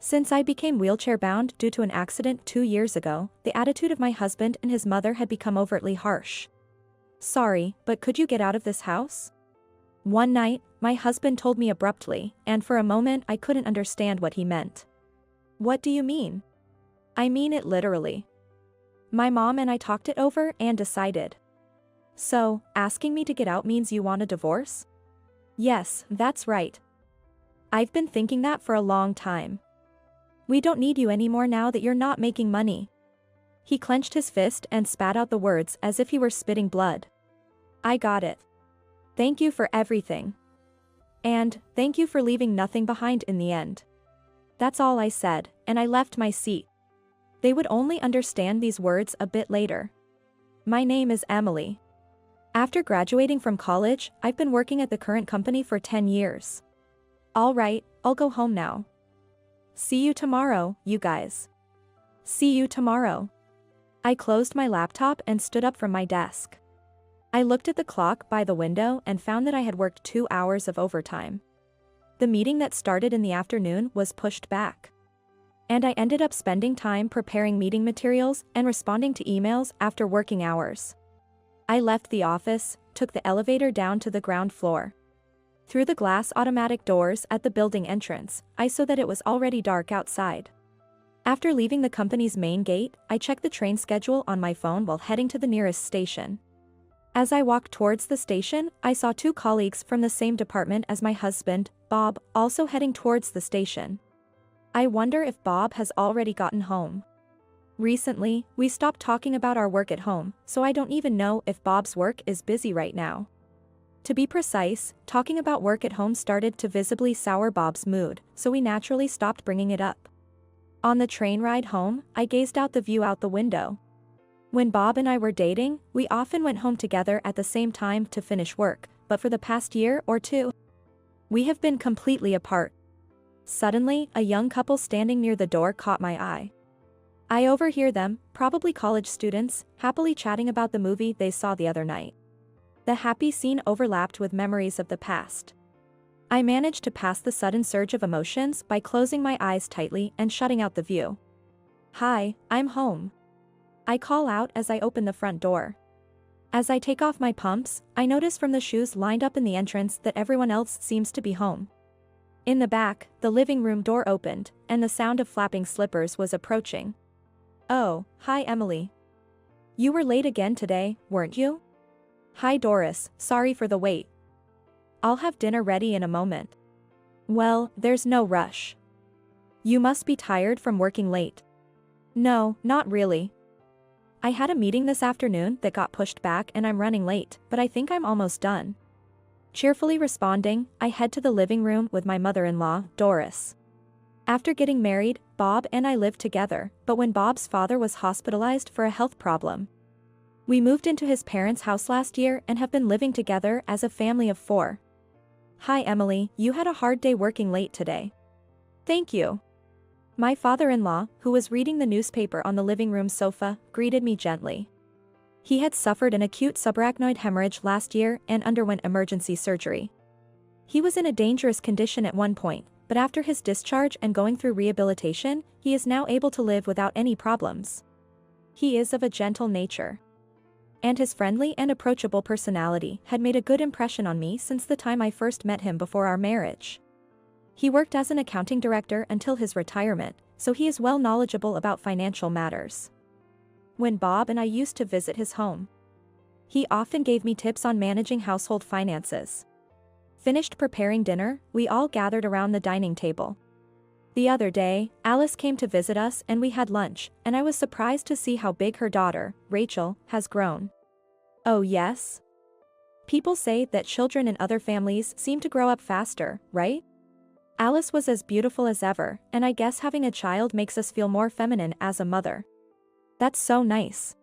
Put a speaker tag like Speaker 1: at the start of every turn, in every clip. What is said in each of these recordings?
Speaker 1: Since I became wheelchair-bound due to an accident 2 years ago, the attitude of my husband and his mother had become overtly harsh. "Sorry, but could you get out of this house?" One night, my husband told me abruptly, and for a moment I couldn't understand what he meant. "What do you mean?" "I mean it literally. My mom and I talked it over and decided." "So, asking me to get out means you want a divorce?" "Yes, that's right. I've been thinking that for a long time. We don't need you anymore now that you're not making money." He clenched his fist and spat out the words as if he were spitting blood. "I got it. Thank you for everything. And, thank you for leaving nothing behind in the end." That's all I said, and I left my seat. They would only understand these words a bit later. My name is Emily. After graduating from college, I've been working at the current company for 10 years. All right, I'll go home now. See you tomorrow, you guys. See you tomorrow. I closed my laptop and stood up from my desk. I looked at the clock by the window and found that I had worked 2 hours of overtime. The meeting that started in the afternoon was pushed back. And I ended up spending time preparing meeting materials and responding to emails after working hours. I left the office, took the elevator down to the ground floor. Through the glass automatic doors at the building entrance, I saw that it was already dark outside. After leaving the company's main gate, I checked the train schedule on my phone while heading to the nearest station. As I walked towards the station, I saw 2 colleagues from the same department as my husband, Bob, also heading towards the station. I wonder if Bob has already gotten home. Recently, we stopped talking about our work at home, so I don't even know if Bob's work is busy right now. To be precise, talking about work at home started to visibly sour Bob's mood, so we naturally stopped bringing it up. On the train ride home, I gazed out the view out the window. When Bob and I were dating, we often went home together at the same time to finish work, but for the past year or 2, we have been completely apart. Suddenly, a young couple standing near the door caught my eye. I overhear them, probably college students, happily chatting about the movie they saw the other night. The happy scene overlapped with memories of the past. I managed to pass the sudden surge of emotions by closing my eyes tightly and shutting out the view. "Hi, I'm home." I call out as I open the front door. As I take off my pumps, I notice from the shoes lined up in the entrance that everyone else seems to be home. In the back, the living room door opened, and the sound of flapping slippers was approaching. "Oh, hi Emily. You were late again today, weren't you?" "Hi Doris, sorry for the wait. I'll have dinner ready in a moment." "Well, there's no rush. You must be tired from working late." "No, not really. I had a meeting this afternoon that got pushed back and I'm running late, but I think I'm almost done." Cheerfully responding, I head to the living room with my mother-in-law, Doris. After getting married, Bob and I lived together, but when Bob's father was hospitalized for a health problem, we moved into his parents' house last year and have been living together as a family of 4. "Hi Emily, you had a hard day working late today." "Thank you." My father-in-law, who was reading the newspaper on the living room sofa, greeted me gently. He had suffered an acute subarachnoid hemorrhage last year and underwent emergency surgery. He was in a dangerous condition at one point, but after his discharge and going through rehabilitation, he is now able to live without any problems. He is of a gentle nature, and his friendly and approachable personality had made a good impression on me since the time I first met him before our marriage. He worked as an accounting director until his retirement, so he is well knowledgeable about financial matters. When Bob and I used to visit his home, he often gave me tips on managing household finances. Finished preparing dinner, we all gathered around the dining table. The other day, Alice came to visit us and we had lunch, and I was surprised to see how big her daughter, Rachel, has grown. Oh yes? People say that children in other families seem to grow up faster, right? Alice was as beautiful as ever, and I guess having a child makes us feel more feminine as a mother. That's so nice.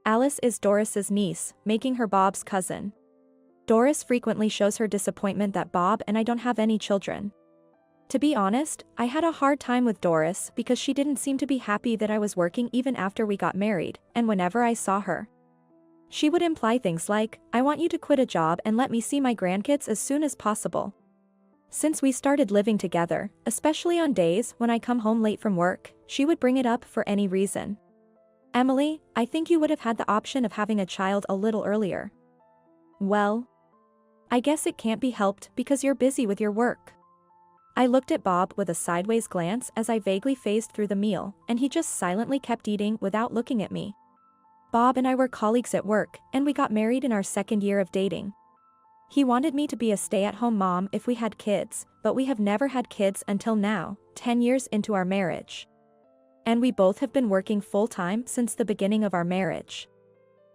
Speaker 1: Alice is Doris's niece, making her Bob's cousin. Doris frequently shows her disappointment that Bob and I don't have any children. To be honest, I had a hard time with Doris because she didn't seem to be happy that I was working even after we got married, and whenever I saw her, she would imply things like, "I want you to quit a job and let me see my grandkids as soon as possible." Since we started living together, especially on days when I come home late from work, she would bring it up for any reason. Emily, I think you would have had the option of having a child a little earlier. Well, I guess it can't be helped because you're busy with your work. I looked at Bob with a sideways glance as I vaguely phased through the meal, and he just silently kept eating without looking at me. Bob and I were colleagues at work, and we got married in our second year of dating. He wanted me to be a stay-at-home mom if we had kids, but we have never had kids until now, 10 years into our marriage. And we both have been working full-time since the beginning of our marriage.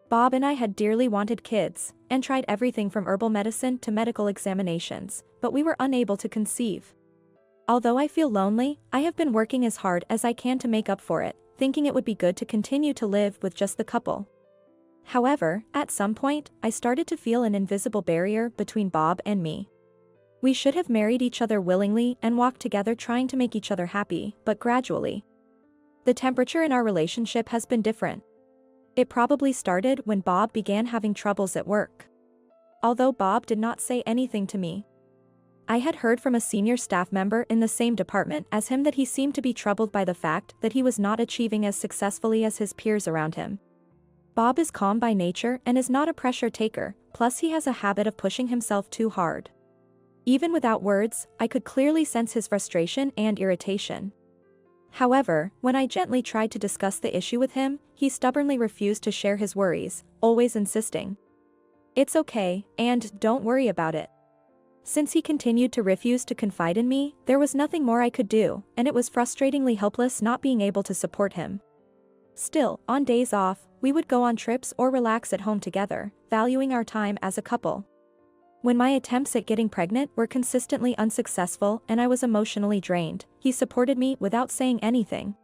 Speaker 1: Bob and I had dearly wanted kids, and tried everything from herbal medicine to medical examinations, but we were unable to conceive. Although I feel lonely, I have been working as hard as I can to make up for it, thinking it would be good to continue to live with just the couple. However, at some point, I started to feel an invisible barrier between Bob and me. We should have married each other willingly and walked together trying to make each other happy, but gradually. The temperature in our relationship has been different. It probably started when Bob began having troubles at work. Although Bob did not say anything to me. I had heard from a senior staff member in the same department as him that he seemed to be troubled by the fact that he was not achieving as successfully as his peers around him. Bob is calm by nature and is not a pressure taker, plus he has a habit of pushing himself too hard. Even without words, I could clearly sense his frustration and irritation. However, when I gently tried to discuss the issue with him, he stubbornly refused to share his worries, always insisting, "It's okay, and don't worry about it." Since he continued to refuse to confide in me, there was nothing more I could do, and it was frustratingly helpless not being able to support him. Still, on days off, we would go on trips or relax at home together, valuing our time as a couple. When my attempts at getting pregnant were consistently unsuccessful and I was emotionally drained, he supported me without saying anything.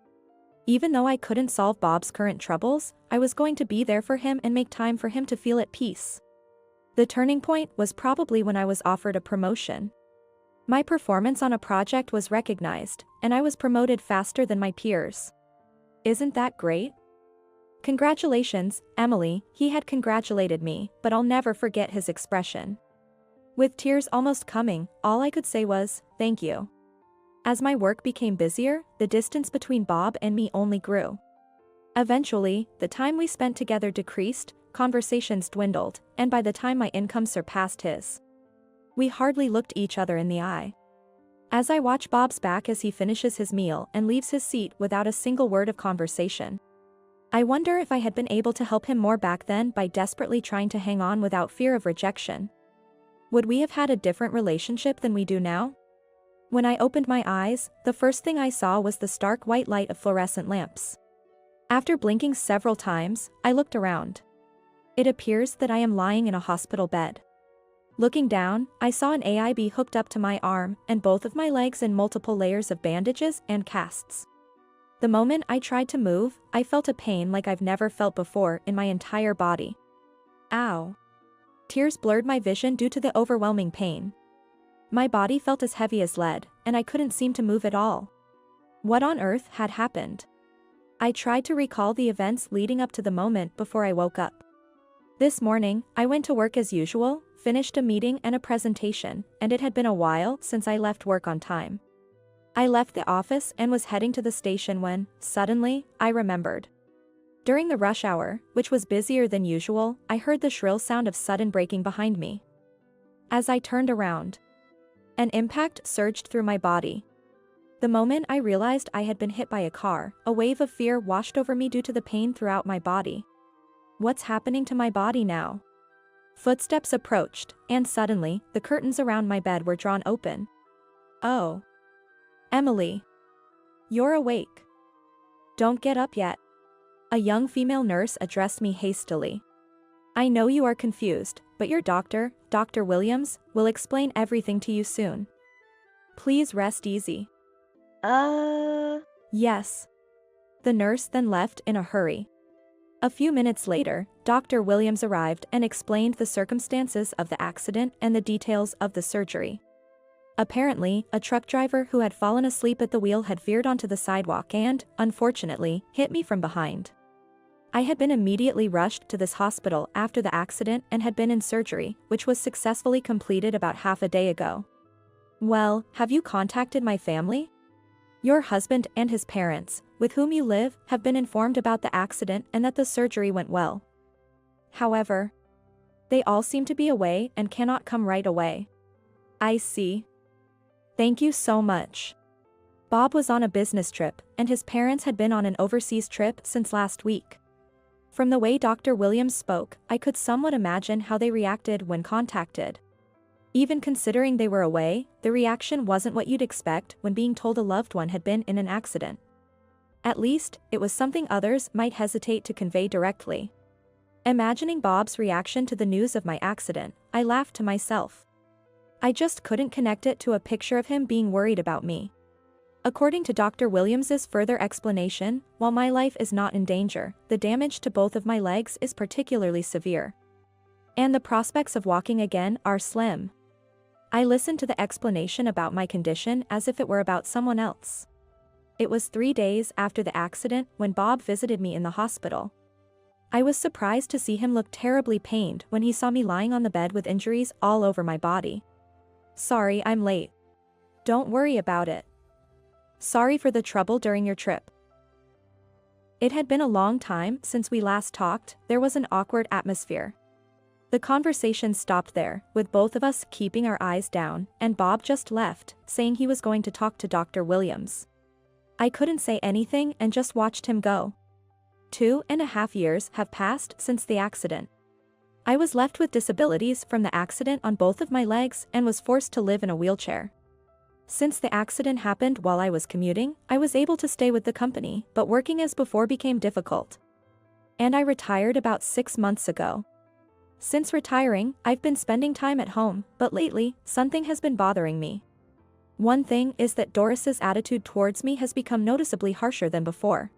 Speaker 1: Even though I couldn't solve Bob's current troubles, I was going to be there for him and make time for him to feel at peace. The turning point was probably when I was offered a promotion. My performance on a project was recognized, and I was promoted faster than my peers. Isn't that great? Congratulations, Emily, he had congratulated me, but I'll never forget his expression. With tears almost coming, all I could say was, "Thank you." As my work became busier, the distance between Bob and me only grew. Eventually, the time we spent together decreased, conversations dwindled, and by the time my income surpassed his, we hardly looked each other in the eye. As I watch Bob's back as he finishes his meal and leaves his seat without a single word of conversation, I wonder if I had been able to help him more back then by desperately trying to hang on without fear of rejection. Would we have had a different relationship than we do now? When I opened my eyes, the first thing I saw was the stark white light of fluorescent lamps. After blinking several times, I looked around. It appears that I am lying in a hospital bed. Looking down, I saw an AIB hooked up to my arm and both of my legs in multiple layers of bandages and casts. The moment I tried to move, I felt a pain like I've never felt before in my entire body. Ow. Tears blurred my vision due to the overwhelming pain. My body felt as heavy as lead, and I couldn't seem to move at all. What on earth had happened? I tried to recall the events leading up to the moment before I woke up. This morning, I went to work as usual, finished a meeting and a presentation, and it had been a while since I left work on time. I left the office and was heading to the station when, suddenly, I remembered. During the rush hour, which was busier than usual, I heard the shrill sound of sudden braking behind me. As I turned around, an impact surged through my body. The moment I realized I had been hit by a car, a wave of fear washed over me due to the pain throughout my body. What's happening to my body now? Footsteps approached, and suddenly, the curtains around my bed were drawn open. Oh. Emily. You're awake. Don't get up yet. A young female nurse addressed me hastily. I know you are confused, but your doctor, Dr. Williams, will explain everything to you soon. Please rest easy. Yes. The nurse then left in a hurry. A few minutes later, Dr. Williams arrived and explained the circumstances of the accident and the details of the surgery. Apparently, a truck driver who had fallen asleep at the wheel had veered onto the sidewalk and, unfortunately, hit me from behind. I had been immediately rushed to this hospital after the accident and had been in surgery, which was successfully completed about half a day ago. Well, have you contacted my family? Your husband and his parents, with whom you live, have been informed about the accident and that the surgery went well. However, they all seem to be away and cannot come right away. I see. Thank you so much. Bob was on a business trip, and his parents had been on an overseas trip since last week. From the way Dr. Williams spoke, I could somewhat imagine how they reacted when contacted. Even considering they were away, the reaction wasn't what you'd expect when being told a loved one had been in an accident. At least, it was something others might hesitate to convey directly. Imagining Bob's reaction to the news of my accident, I laughed to myself. I just couldn't connect it to a picture of him being worried about me. According to Dr. Williams's further explanation, while my life is not in danger, the damage to both of my legs is particularly severe. And the prospects of walking again are slim. I listened to the explanation about my condition as if it were about someone else. It was 3 days after the accident when Bob visited me in the hospital. I was surprised to see him look terribly pained when he saw me lying on the bed with injuries all over my body. Sorry I'm late. Don't worry about it. Sorry for the trouble during your trip. It had been a long time since we last talked. There was an awkward atmosphere. The conversation stopped there, with both of us keeping our eyes down, and Bob just left, saying he was going to talk to Dr. Williams. I couldn't say anything and just watched him go. 2.5 years have passed since the accident. I was left with disabilities from the accident on both of my legs and was forced to live in a wheelchair. Since the accident happened while I was commuting, I was able to stay with the company, but working as before became difficult. And I retired about 6 months ago. Since retiring, I've been spending time at home, but lately, something has been bothering me. One thing is that Doris's attitude towards me has become noticeably harsher than before.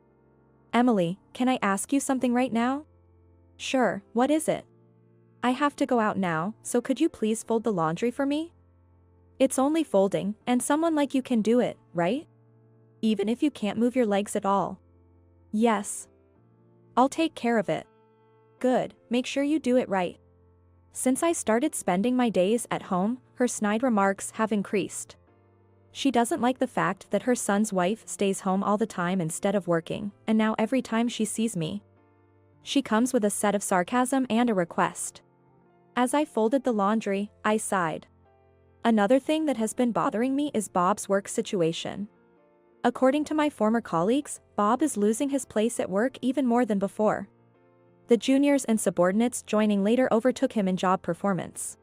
Speaker 1: Emily, can I ask you something right now? Sure, what is it? I have to go out now, so could you please fold the laundry for me? It's only folding, and someone like you can do it, right? Even if you can't move your legs at all. Yes. I'll take care of it. Good, make sure you do it right. Since I started spending my days at home, her snide remarks have increased. She doesn't like the fact that her son's wife stays home all the time instead of working, and now every time she sees me, she comes with a set of sarcasm and a request. As I folded the laundry, I sighed. Another thing that has been bothering me is Bob's work situation. According to my former colleagues, Bob is losing his place at work even more than before. The juniors and subordinates joining later overtook him in job performance.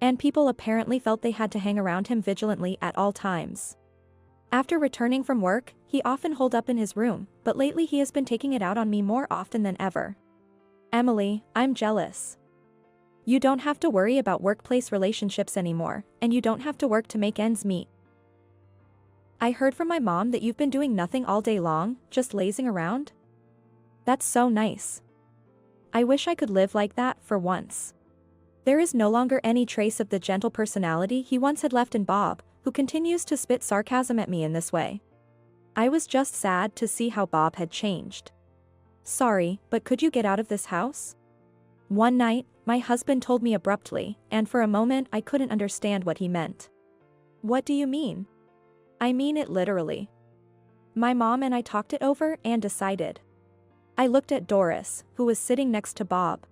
Speaker 1: And people apparently felt they had to hang around him vigilantly at all times. After returning from work, he often holed up in his room, but lately he has been taking it out on me more often than ever. Emily, I'm jealous. You don't have to worry about workplace relationships anymore, and you don't have to work to make ends meet. I heard from my mom that you've been doing nothing all day long, just lazing around. That's so nice. I wish I could live like that for once. There is no longer any trace of the gentle personality he once had left in Bob, who continues to spit sarcasm at me in this way. I was just sad to see how Bob had changed. Sorry, but could you get out of this house? One night, my husband told me abruptly, and for a moment I couldn't understand what he meant. What do you mean? I mean it literally. My mom and I talked it over and decided. I looked at Doris, who was sitting next to Bob.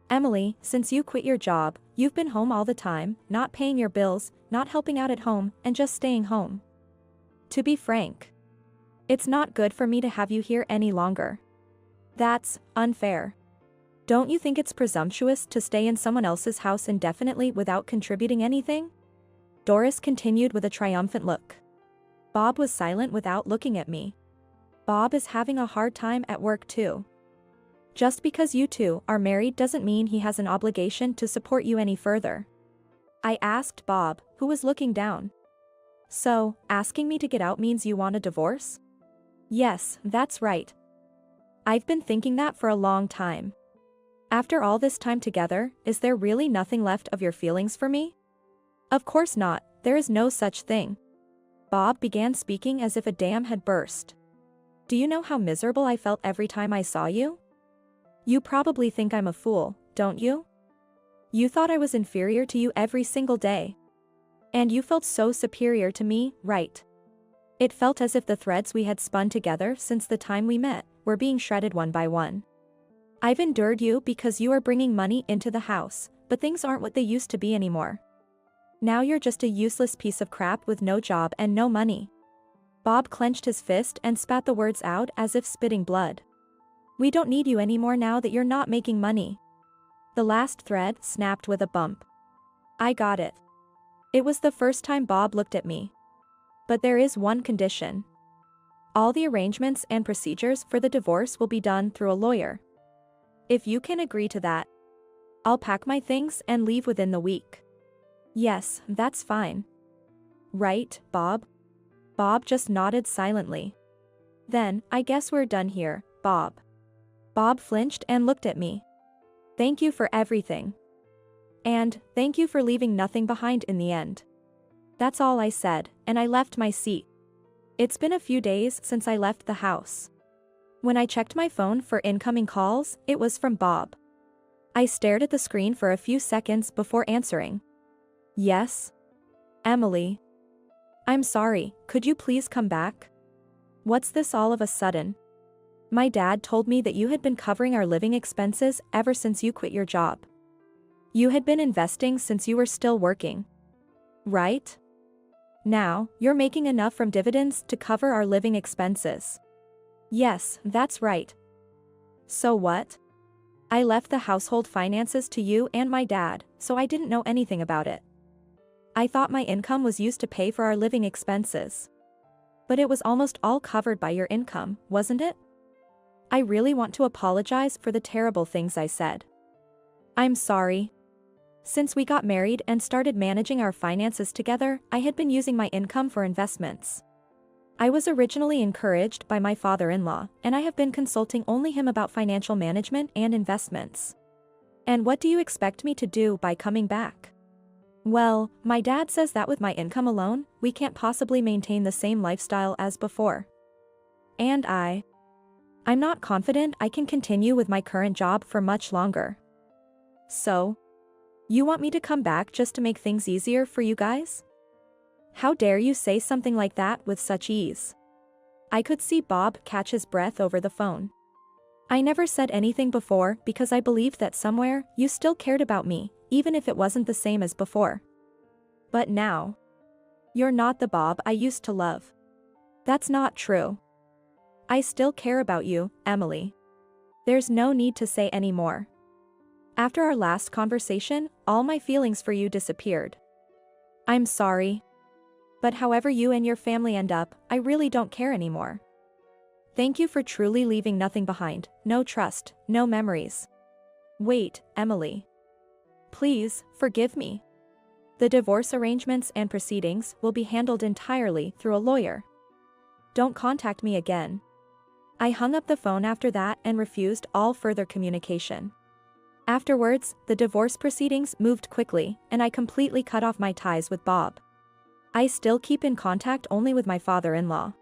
Speaker 1: Emily, since you quit your job, you've been home all the time, not paying your bills, not helping out at home, and just staying home. To be frank, it's not good for me to have you here any longer. That's unfair. Don't you think it's presumptuous to stay in someone else's house indefinitely without contributing anything? Doris continued with a triumphant look. Bob was silent without looking at me. Bob is having a hard time at work too. Just because you two are married doesn't mean he has an obligation to support you any further. I asked Bob, who was looking down. So, asking me to get out means you want a divorce? Yes, that's right. I've been thinking that for a long time. After all this time together, is there really nothing left of your feelings for me? Of course not, there is no such thing. Bob began speaking as if a dam had burst. Do you know how miserable I felt every time I saw you? You probably think I'm a fool, don't you? You thought I was inferior to you every single day. And you felt so superior to me, right? It felt as if the threads we had spun together since the time we met were being shredded one by one. I've endured you because you are bringing money into the house, but things aren't what they used to be anymore. Now you're just a useless piece of crap with no job and no money. Bob clenched his fist and spat the words out as if spitting blood. We don't need you anymore now that you're not making money. The last thread snapped with a bump. I got it. It was the first time Bob looked at me. But there is one condition. All the arrangements and procedures for the divorce will be done through a lawyer. If you can agree to that, I'll pack my things and leave within the week. Yes, that's fine. Right, Bob? Bob just nodded silently. Then, I guess we're done here, Bob. Bob flinched and looked at me. Thank you for everything. And, thank you for leaving nothing behind in the end. That's all I said, and I left my seat. It's been a few days since I left the house. When I checked my phone for incoming calls, it was from Bob. I stared at the screen for a few seconds before answering. Yes? Emily. I'm sorry, could you please come back? What's this all of a sudden? My dad told me that you had been covering our living expenses ever since you quit your job. You had been investing since you were still working. Right? Now, you're making enough from dividends to cover our living expenses. Yes, that's right. So what? I left the household finances to you and my dad, so I didn't know anything about it. I thought my income was used to pay for our living expenses. But it was almost all covered by your income, wasn't it? I really want to apologize for the terrible things I said. I'm sorry. Since we got married and started managing our finances together, I had been using my income for investments. I was originally encouraged by my father-in-law, and I have been consulting only him about financial management and investments. And what do you expect me to do by coming back? Well, my dad says that with my income alone, we can't possibly maintain the same lifestyle as before. And I'm not confident I can continue with my current job for much longer. So, you want me to come back just to make things easier for you guys? How dare you say something like that with such ease? I could see Bob catch his breath over the phone. I never said anything before because I believed that somewhere you still cared about me, even if it wasn't the same as before. But now, you're not the Bob I used to love. That's not true. I still care about you, Emily. There's no need to say any more. After our last conversation, all my feelings for you disappeared. I'm sorry. But however you and your family end up, I really don't care anymore. Thank you for truly leaving nothing behind, no trust, no memories. Wait, Emily. Please, forgive me. The divorce arrangements and proceedings will be handled entirely through a lawyer. Don't contact me again. I hung up the phone after that and refused all further communication. Afterwards, the divorce proceedings moved quickly, and I completely cut off my ties with Bob. I still keep in contact only with my father-in-law.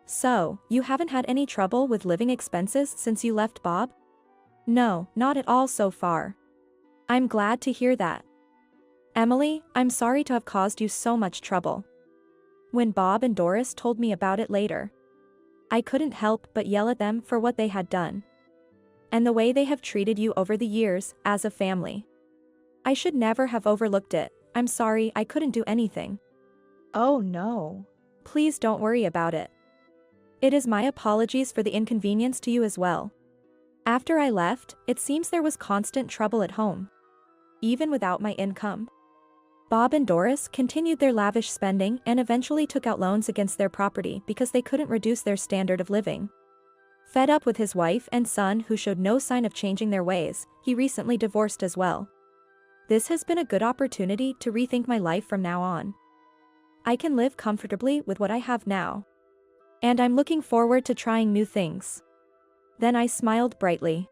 Speaker 1: So, you haven't had any trouble with living expenses since you left Bob? No, not at all so far. I'm glad to hear that. Emily, I'm sorry to have caused you so much trouble. When Bob and Doris told me about it later, I couldn't help but yell at them for what they had done. And the way they have treated you over the years, as a family. I should never have overlooked it. I'm sorry I couldn't do anything. Oh no. Please don't worry about it. It is my apologies for the inconvenience to you as well. After I left, it seems there was constant trouble at home. Even without my income. Bob and Doris continued their lavish spending and eventually took out loans against their property because they couldn't reduce their standard of living. Fed up with his wife and son who showed no sign of changing their ways, he recently divorced as well. This has been a good opportunity to rethink my life from now on. I can live comfortably with what I have now. And I'm looking forward to trying new things. Then I smiled brightly.